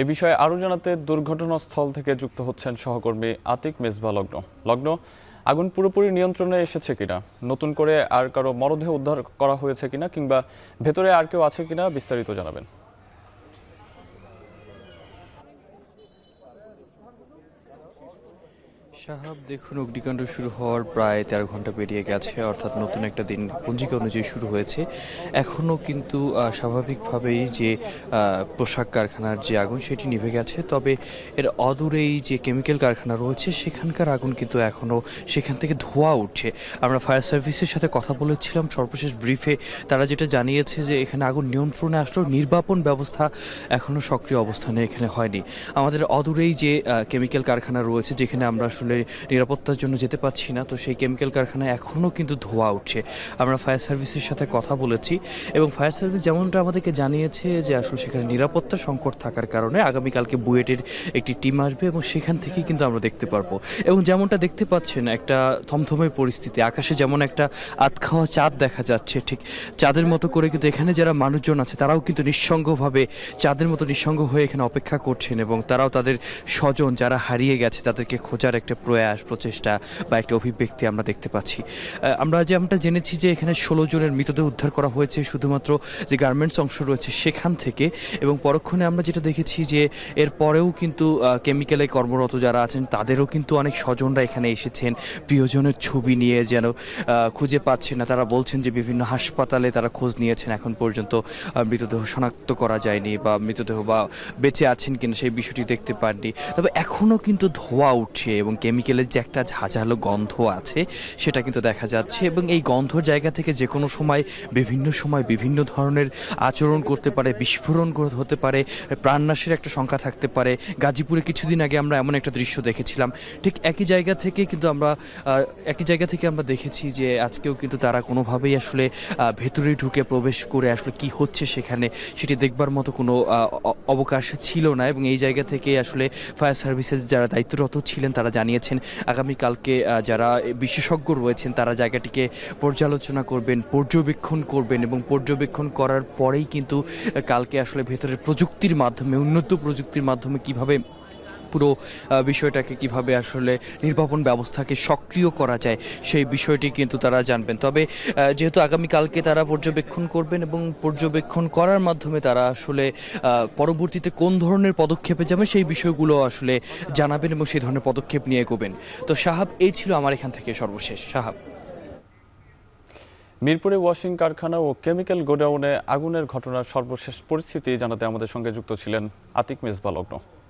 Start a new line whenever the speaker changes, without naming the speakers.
এ বিষয়ে আরও জানাতে দুর্ঘটনাস্থল থেকে যুক্ত হচ্ছেন সহকর্মী আতিক মেজবা লগ্ন। আগুন পুরোপুরি নিয়ন্ত্রণে এসেছে কিনা, নতুন করে আর কারো মরদেহ উদ্ধার করা হয়েছে কিনা, কিংবা ভেতরে আর কেউ আছে কিনা বিস্তারিত জানাবেন।
শাহাব, দেখুন, অগ্নিকাণ্ড শুরু হওয়ার প্রায় 13 ঘন্টা পেরিয়ে গেছে, অর্থাৎ নতুন একটা দিন পঞ্জিকা অনুযায়ী শুরু হয়েছে। এখনও কিন্তু স্বাভাবিকভাবেই যে পোশাক কারখানার যে আগুন সেটি নিভে গেছে, তবে এর অদূরেই যে কেমিক্যাল কারখানা রয়েছে সেখানকার আগুন কিন্তু এখনও সেখান থেকে ধোঁয়া উঠছে। আমরা ফায়ার সার্ভিসের সাথে কথা বলেছিলাম, সর্বশেষ ব্রিফে তারা যেটা জানিয়েছে যে এখানে আগুন নিয়ন্ত্রণে আসলেও নির্বাপন ব্যবস্থা এখনও সক্রিয় অবস্থানে এখানে হয়নি। আমাদের অদূরেই যে কেমিক্যাল কারখানা রয়েছে, যেখানে আমরা আসলে নিরাপত্তার জন্য যেতে পারছি না, তো সেই কেমিক্যাল কারখানায় এখনও কিন্তু ধোঁয়া উঠছে। আমরা ফায়ার সার্ভিসের সাথে কথা বলেছি এবং ফায়ার সার্ভিস যেমনটা আমাদেরকে জানিয়েছে যে আসলে সেখানে নিরাপত্তা সংকট থাকার কারণে আগামীকালকে বুয়েটের একটি টিম আসবে এবং সেখান থেকেই কিন্তু আমরা দেখতে পারবো। এবং যেমনটা দেখতে পাচ্ছেন, একটা থমথমে পরিস্থিতি, আকাশে যেমন একটা আতখাওয়া চাঁদ দেখা যাচ্ছে, ঠিক চাঁদের মতো করে কিন্তু এখানে যারা মানুষজন আছে তারাও কিন্তু নিঃসঙ্গভাবে চাঁদের মতো নিঃসঙ্গ হয়ে এখানে অপেক্ষা করছেন এবং তারাও তাদের স্বজন যারা হারিয়ে গেছে তাদেরকে খোঁজার একটা প্রয়াস, প্রচেষ্টা বা একটা অভিব্যক্তি আমরা দেখতে পাচ্ছি। আমরা যেমনটা জেনেছি যে এখানে 16 জনের মৃতদেহ উদ্ধার করা হয়েছে শুধুমাত্র যে গার্মেন্টস অংশ রয়েছে সেখান থেকে, এবং পরক্ষণে আমরা যেটা দেখেছি যে এর পরেও কিন্তু কেমিক্যালে কর্মরত যারা আছেন তাদেরও কিন্তু অনেক স্বজনরা এখানে এসেছেন প্রিয়জনের ছবি নিয়ে, যেন খুঁজে পাচ্ছেন না। তারা বলছেন যে বিভিন্ন হাসপাতালে তারা খোঁজ নিয়েছেন, এখন পর্যন্ত মৃতদেহ শনাক্ত করা যায়নি বা মৃতদেহ বা বেঁচে আছেন কিনা সেই বিষয়টি দেখতে পাননি। তবে এখনও কিন্তু ধোঁয়া উঠছে এবং কেমিক্যালের যে একটা ঝাঁঝালো গন্ধ আছে সেটা কিন্তু দেখা যাচ্ছে, এবং এই গন্ধর জায়গা থেকে যে কোনো সময় বিভিন্ন ধরনের আচরণ করতে পারে, বিস্ফোরণ হতে পারে, প্রাণনাশের একটা শঙ্কা থাকতে পারে। গাজীপুরে কিছুদিন আগে আমরা এমন একটা দৃশ্য দেখেছিলাম, ঠিক একই জায়গা থেকে আমরা দেখেছি যে আজকেও কিন্তু তারা কোনোভাবেই আসলে ভেতরে ঢুকে প্রবেশ করে আসলে কি হচ্ছে সেখানে সেটি দেখবার মতো কোনো অবকাশ ছিল না। এবং এই জায়গা থেকে আসলে ফায়ার সার্ভিসেস যারা দায়িত্বরত ছিলেন তারা জানিয়েছেন আগামীকালকে যারা বিশেষজ্ঞ রয়েছেন তারা জায়গাটিকে পর্যালোচনা করবেন, পর্যবেক্ষণ করবেন, এবং পর্যবেক্ষণ করার পরেই কিন্তু কালকে আসলে ভেতরের প্রযুক্তির মাধ্যমে, উন্নত প্রযুক্তির মাধ্যমে কিভাবে পুরো বিষয়টাকে কিভাবে আসলে নির্বাপন ব্যবস্থাকে সক্রিয় করা যায় সেই বিষয়টি কিন্তু তারা জানবেন। তবে যেহেতু আগামীকালকে তারা পর্যবেক্ষণ করবেন এবং পর্যবেক্ষণ করার মাধ্যমে তারা আসলে পরবর্তীতে কোন ধরনের পদক্ষেপে যাবেন সেই বিষয়গুলো আসলে জানাবেন এবং সেই ধরনের পদক্ষেপ নিয়ে এগোবেন। তো শাহাব, এই ছিল আমার এখান থেকে সর্বশেষ। শাহাব।
মিরপুরে ওয়াশিং কারখানা ও কেমিক্যাল গোডাউনে আগুনের ঘটনার সর্বশেষ পরিস্থিতি জানাতে আমাদের সঙ্গে যুক্ত ছিলেন আতিক মেজবা লগ্ন।